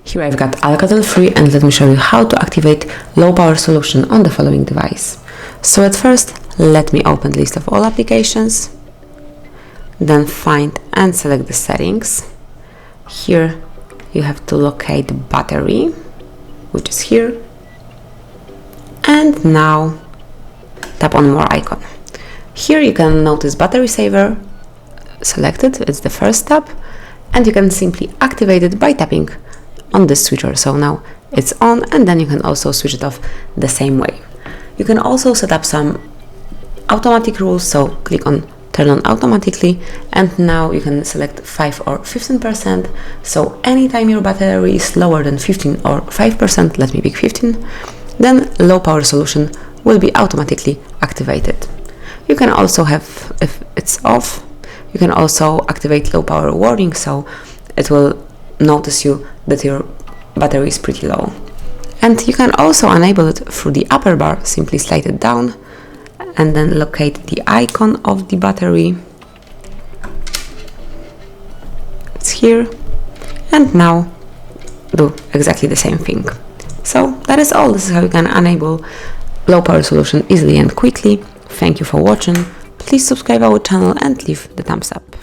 Here I've got ALCATEL 3 and let me show you how to activate low power solution on the following device. So at first, let me open the list of all applications, then find and select the settings. Here you have to locate battery, which is here, and now tap on more icon. Here you can notice battery saver selected, it's the first tab, and you can simply activate it by tapping on this switcher. So now it's on, and then you can also switch it off the same way. You can also set up some automatic rules, so click on turn on automatically, and now you can select 5 or 15%. So anytime your battery is lower than 15 or 5%, let me pick 15, then low power solution will be automatically activated. You can also have, if it's off, you can also activate low power warning, so it will notice you that your battery is pretty low. And you can also enable it through the upper bar. Simply slide it down and then locate the icon of the battery. It's here, and now do exactly the same thing. So that is all. This is how you can enable low power solution easily and quickly. Thank you for watching. Please subscribe our channel and leave the thumbs up.